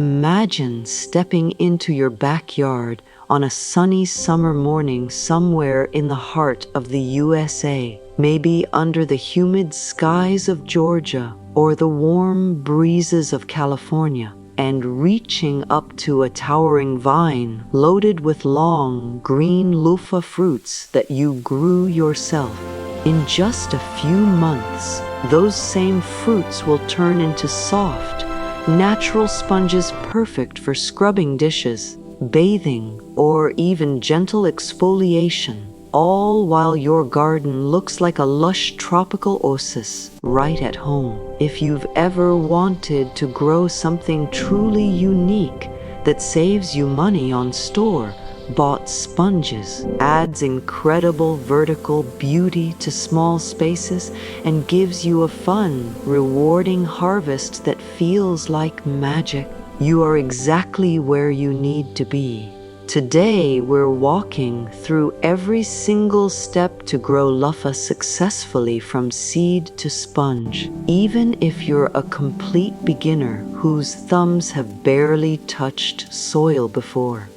Imagine stepping into your backyard on a sunny summer morning somewhere in the heart of the USA, maybe under the humid skies of Georgia or the warm breezes of California, and reaching up to a towering vine loaded with long, green Luffa fruits that you grew yourself. In just a few months, those same fruits will turn into soft, natural sponges perfect for scrubbing dishes, bathing, or even gentle exfoliation, all while your garden looks like a lush tropical oasis right at home. If you've ever wanted to grow something truly unique that saves you money on store-bought sponges, adds incredible vertical beauty to small spaces, and gives you a fun, rewarding harvest that feels like magic, you are exactly where you need to be. Today, we're walking through every single step to grow Luffa successfully from seed to sponge, even if you're a complete beginner whose thumbs have barely touched soil before.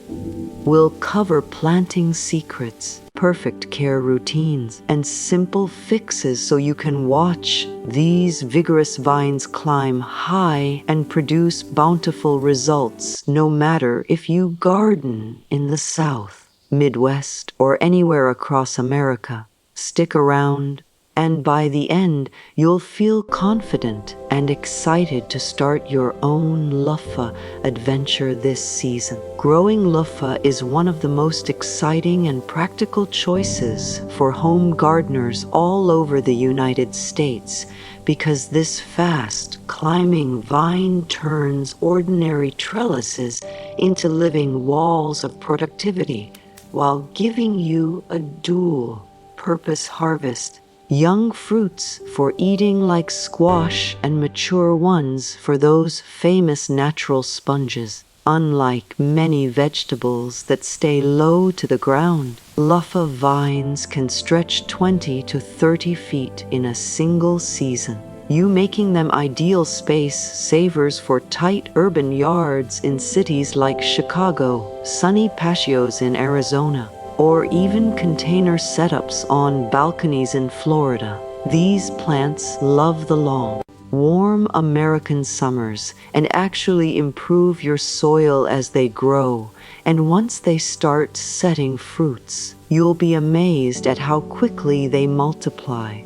We'll cover planting secrets, perfect care routines, and simple fixes so you can watch these vigorous vines climb high and produce bountiful results, no matter if you garden in the South, Midwest, or anywhere across America. Stick around, and by the end, you'll feel confident and excited to start your own Luffa adventure this season. Growing Luffa is one of the most exciting and practical choices for home gardeners all over the United States, because this fast climbing vine turns ordinary trellises into living walls of productivity while giving you a dual purpose harvest. Young fruits for eating like squash and mature ones for those famous natural sponges. Unlike many vegetables that stay low to the ground, Luffa vines can stretch 20 to 30 feet in a single season, making them ideal space savers for tight urban yards in cities like Chicago, sunny patios in Arizona, or even container setups on balconies in Florida. These plants love the long, warm American summers and actually improve your soil as they grow. And once they start setting fruits, you'll be amazed at how quickly they multiply.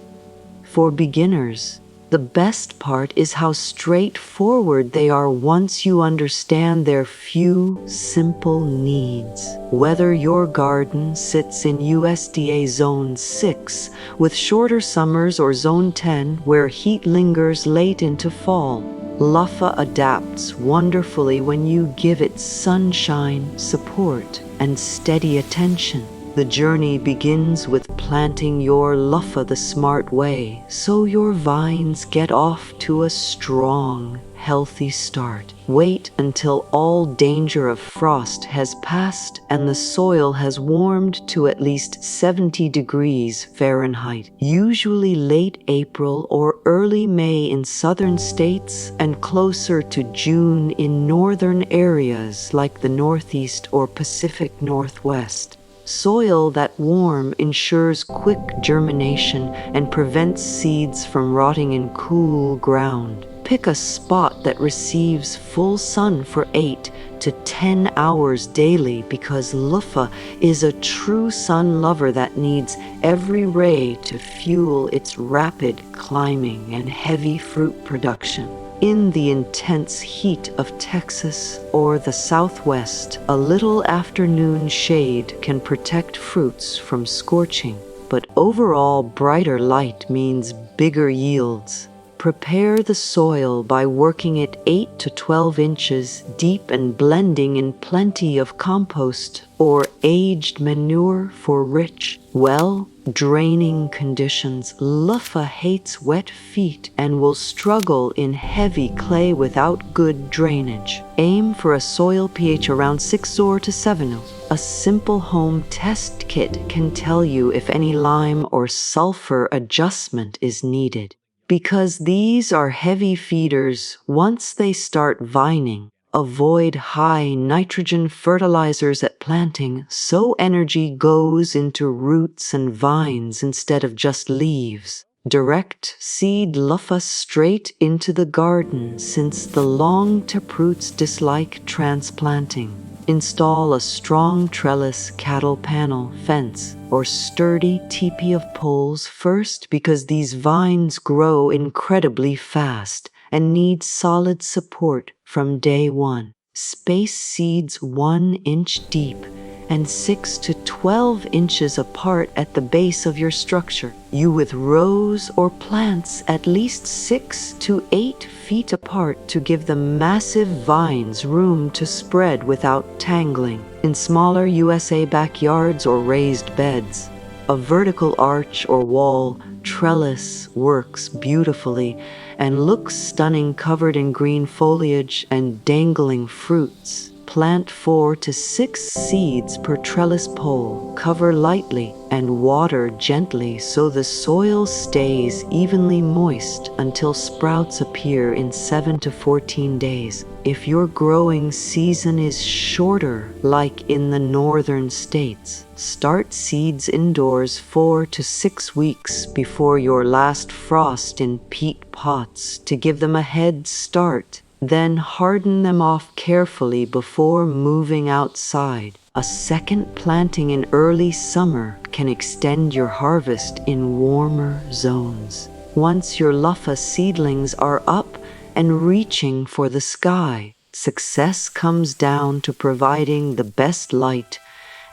For beginners, the best part is how straightforward they are once you understand their few simple needs. Whether your garden sits in USDA Zone 6 with shorter summers or Zone 10 where heat lingers late into fall, Luffa adapts wonderfully when you give it sunshine, support, and steady attention. The journey begins with planting your Luffa the smart way, so your vines get off to a strong, healthy start. Wait until all danger of frost has passed and the soil has warmed to at least 70 degrees Fahrenheit, usually late April or early May in southern states and closer to June in northern areas like the Northeast or Pacific Northwest. Soil that warm ensures quick germination and prevents seeds from rotting in cool ground. Pick a spot that receives full sun for 8 to 10 hours daily, because Luffa is a true sun lover that needs every ray to fuel its rapid climbing and heavy fruit production. In the intense heat of Texas or the Southwest, a little afternoon shade can protect fruits from scorching, but overall brighter light means bigger yields. Prepare the soil by working it 8 to 12 inches deep and blending in plenty of compost or aged manure for rich, well-draining conditions. Luffa hates wet feet and will struggle in heavy clay without good drainage. Aim for a soil pH around 6 to 7. A simple home test kit can tell you if any lime or sulfur adjustment is needed. Because these are heavy feeders, once they start vining, avoid high nitrogen fertilizers at planting so energy goes into roots and vines instead of just leaves. Direct seed Luffa straight into the garden since the long taproots dislike transplanting. Install a strong trellis cattle panel fence or sturdy teepee of poles first because these vines grow incredibly fast and need solid support from day one. Space seeds 1 inch deep and 6 to 12 inches apart at the base of your structure. You with rows or plants at least 6 to 8 feet apart to give the massive vines room to spread without tangling. In smaller USA backyards or raised beds, a vertical arch or wall trellis works beautifully and looks stunning covered in green foliage and dangling fruits. Plant 4 to 6 seeds per trellis pole. Cover lightly and water gently so the soil stays evenly moist until sprouts appear in 7 to 14 days. If your growing season is shorter, like in the northern states, start seeds indoors 4 to 6 weeks before your last frost in peat pots to give them a head start. Then harden them off carefully before moving outside. A second planting in early summer can extend your harvest in warmer zones. Once your Luffa seedlings are up and reaching for the sky, success comes down to providing the best light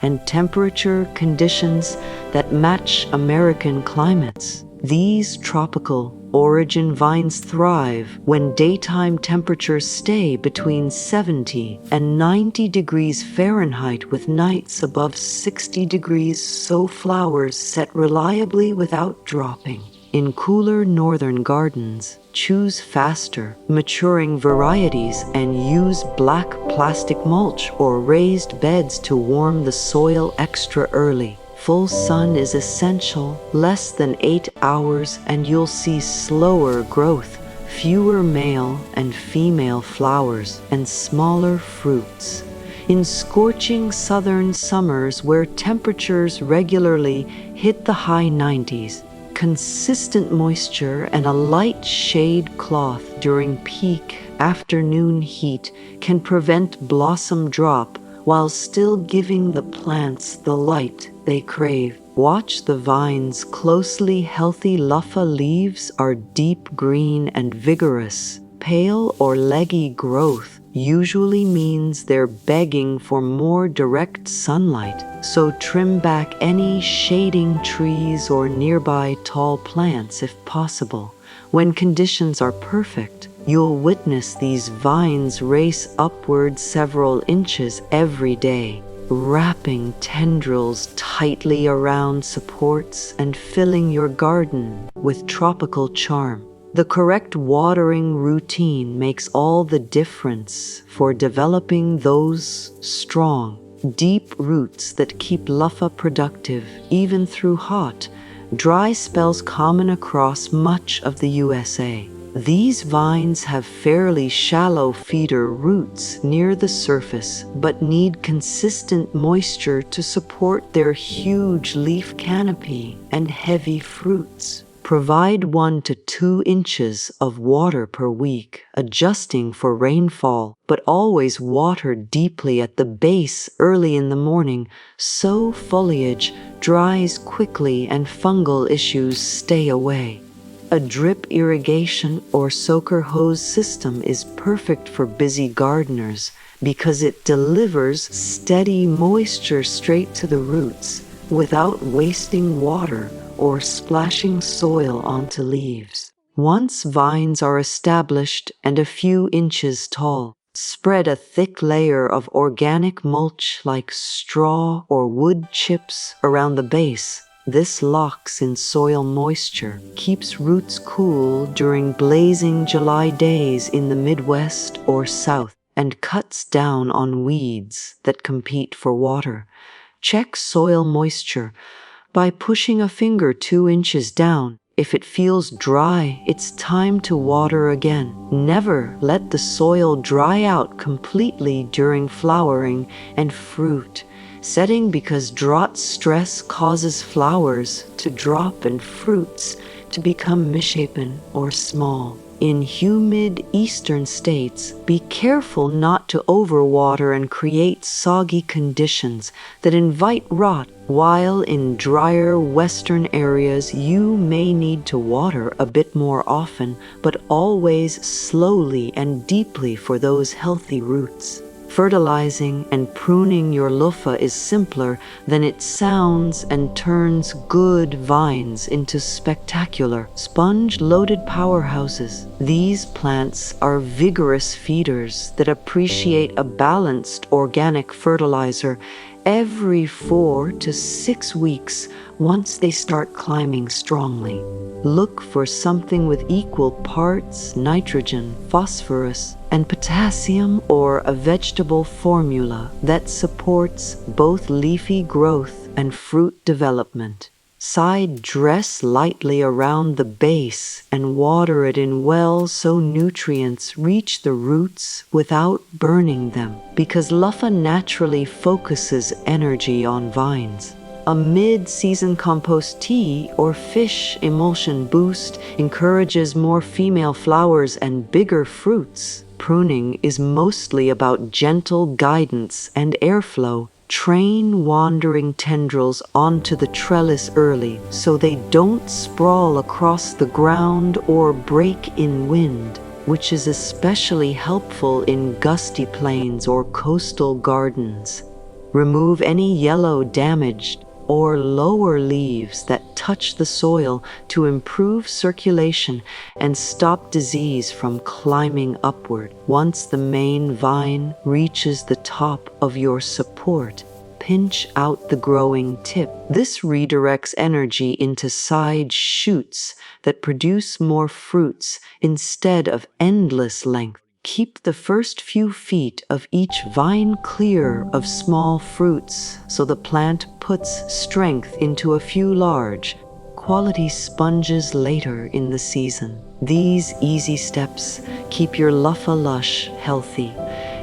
and temperature conditions that match American climates. These tropical origin vines thrive when daytime temperatures stay between 70 and 90 degrees Fahrenheit with nights above 60 degrees, so flowers set reliably without dropping. In cooler northern gardens, choose faster maturing varieties and use black plastic mulch or raised beds to warm the soil extra early. Full sun is essential, less than 8 hours, and you'll see slower growth, fewer male and female flowers, and smaller fruits. In scorching southern summers where temperatures regularly hit the high 90s, consistent moisture and a light shade cloth during peak afternoon heat can prevent blossom drop while still giving the plants the light they crave. Watch the vines closely. Healthy Luffa leaves are deep green and vigorous. Pale or leggy growth usually means they're begging for more direct sunlight, so trim back any shading trees or nearby tall plants if possible. When conditions are perfect, you'll witness these vines race upward several inches every day, wrapping tendrils tightly around supports and filling your garden with tropical charm. The correct watering routine makes all the difference for developing those strong, deep roots that keep Luffa productive even through hot, dry spells common across much of the USA. These vines have fairly shallow feeder roots near the surface, but need consistent moisture to support their huge leaf canopy and heavy fruits. Provide 1 to 2 inches of water per week, adjusting for rainfall, but always water deeply at the base early in the morning so foliage dries quickly and fungal issues stay away. A drip irrigation or soaker hose system is perfect for busy gardeners because it delivers steady moisture straight to the roots without wasting water or splashing soil onto leaves. Once vines are established and a few inches tall, spread a thick layer of organic mulch like straw or wood chips around the base. This locks in soil moisture, keeps roots cool during blazing July days in the Midwest or South, and cuts down on weeds that compete for water. Check soil moisture by pushing a finger 2 inches down. If it feels dry, it's time to water again. Never let the soil dry out completely during flowering and fruit setting, because drought stress causes flowers to drop and fruits to become misshapen or small. In humid eastern states, be careful not to overwater and create soggy conditions that invite rot, while in drier western areas you may need to water a bit more often, but always slowly and deeply for those healthy roots. Fertilizing and pruning your Luffa is simpler than it sounds and turns good vines into spectacular, sponge-loaded powerhouses. These plants are vigorous feeders that appreciate a balanced organic fertilizer every 4 to 6 weeks once they start climbing strongly. Look for something with equal parts nitrogen, phosphorus, and potassium, or a vegetable formula that supports both leafy growth and fruit development. Side dress lightly around the base and water it in well so nutrients reach the roots without burning them, because Luffa naturally focuses energy on vines. A mid-season compost tea or fish emulsion boost encourages more female flowers and bigger fruits. Pruning is mostly about gentle guidance and airflow. Train wandering tendrils onto the trellis early so they don't sprawl across the ground or break in wind, which is especially helpful in gusty plains or coastal gardens. Remove any yellow, damaged, or lower leaves that touch the soil to improve circulation and stop disease from climbing upward. Once the main vine reaches the top of your support, pinch out the growing tip. This redirects energy into side shoots that produce more fruits instead of endless length. Keep the first few feet of each vine clear of small fruits so the plant puts strength into a few large, quality sponges later in the season. These easy steps keep your Luffa lush healthy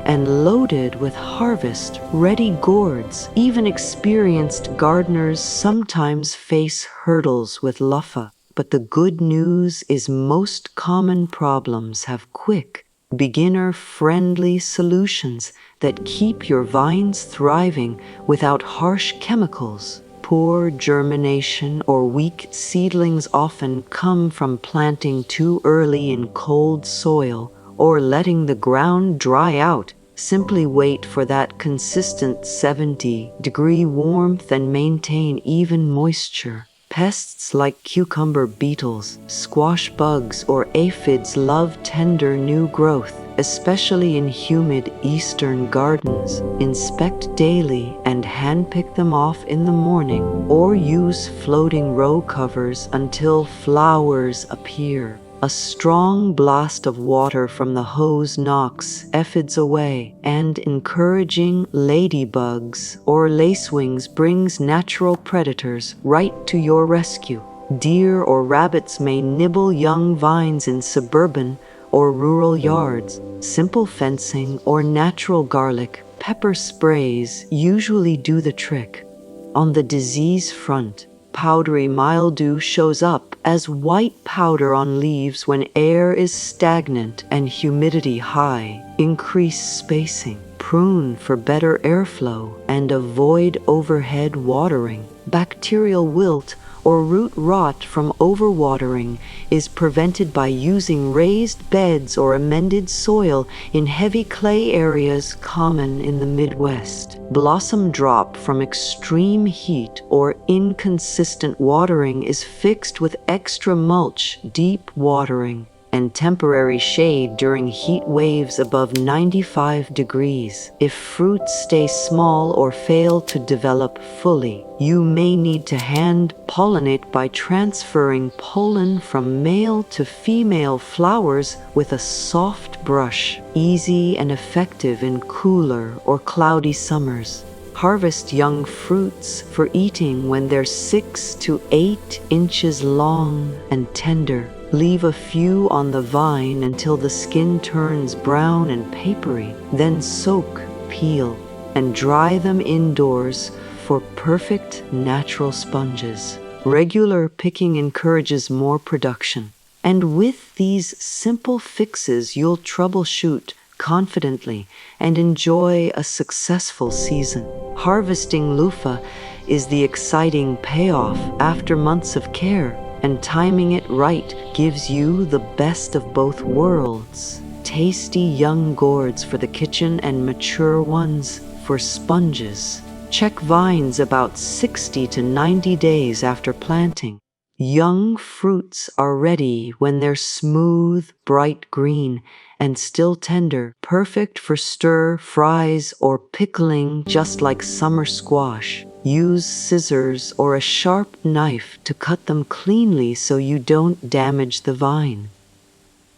and loaded with harvest-ready gourds. Even experienced gardeners sometimes face hurdles with Luffa, but the good news is most common problems have quick, beginner-friendly solutions that keep your vines thriving without harsh chemicals. Poor germination or weak seedlings often come from planting too early in cold soil or letting the ground dry out. Simply wait for that consistent 70-degree warmth and maintain even moisture. Pests like cucumber beetles, squash bugs, or aphids love tender new growth, especially in humid eastern gardens. Inspect daily and handpick them off in the morning, or use floating row covers until flowers appear. A strong blast of water from the hose knocks aphids away, and encouraging ladybugs or lacewings brings natural predators right to your rescue. Deer or rabbits may nibble young vines in suburban or rural yards. Simple fencing or natural garlic pepper sprays usually do the trick. On the disease front, powdery mildew shows up as white powder on leaves when air is stagnant and humidity high. Increase spacing, prune for better airflow, and avoid overhead watering. Bacterial wilt or root rot from overwatering is prevented by using raised beds or amended soil in heavy clay areas common in the Midwest. Blossom drop from extreme heat or inconsistent watering is fixed with extra mulch, deep watering, and temporary shade during heat waves above 95 degrees. If fruits stay small or fail to develop fully, you may need to hand pollinate by transferring pollen from male to female flowers with a soft brush, easy and effective in cooler or cloudy summers. Harvest young fruits for eating when they're 6 to 8 inches long and tender. Leave a few on the vine until the skin turns brown and papery. Then soak, peel, and dry them indoors for perfect natural sponges. Regular picking encourages more production. And with these simple fixes, you'll troubleshoot confidently and enjoy a successful season. Harvesting Luffa is the exciting payoff after months of care, and timing it right gives you the best of both worlds. Tasty young gourds for the kitchen and mature ones for sponges. Check vines about 60 to 90 days after planting. Young fruits are ready when they're smooth, bright green, and still tender, perfect for stir, fries, or pickling just like summer squash. Use scissors or a sharp knife to cut them cleanly so you don't damage the vine.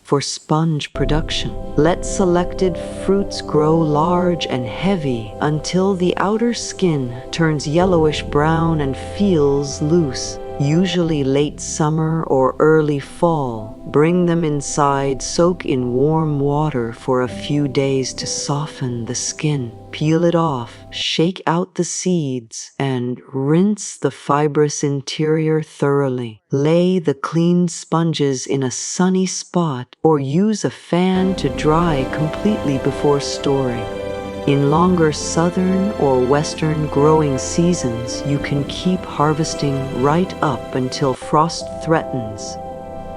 For sponge production, let selected fruits grow large and heavy until the outer skin turns yellowish-brown and feels loose. Usually late summer or early fall. Bring them inside, soak in warm water for a few days to soften the skin. Peel it off, shake out the seeds, and rinse the fibrous interior thoroughly. Lay the cleaned sponges in a sunny spot or use a fan to dry completely before storing. In longer southern or western growing seasons, you can keep harvesting right up until frost threatens.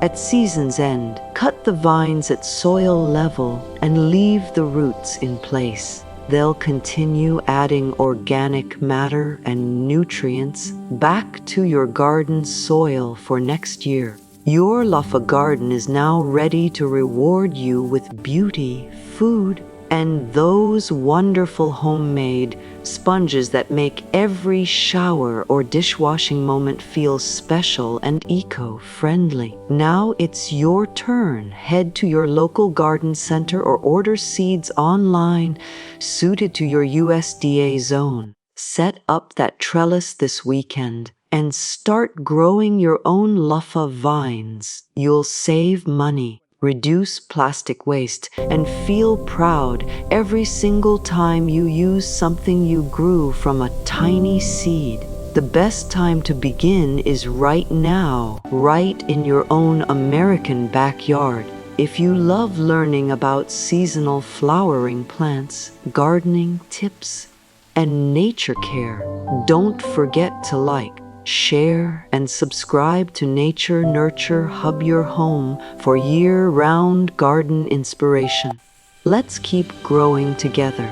At season's end, cut the vines at soil level and leave the roots in place. They'll continue adding organic matter and nutrients back to your garden soil for next year. Your Luffa garden is now ready to reward you with beauty, food, and those wonderful homemade sponges that make every shower or dishwashing moment feel special and eco-friendly. Now it's your turn. Head to your local garden center or order seeds online suited to your USDA zone. Set up that trellis this weekend and start growing your own Luffa vines. You'll save money, reduce plastic waste, and feel proud every single time you use something you grew from a tiny seed. The best time to begin is right now, right in your own American backyard. If you love learning about seasonal flowering plants, gardening tips, and nature care, don't forget to like, share, and subscribe to Nature Nurture Hub, your home for year-round garden inspiration. Let's keep growing together.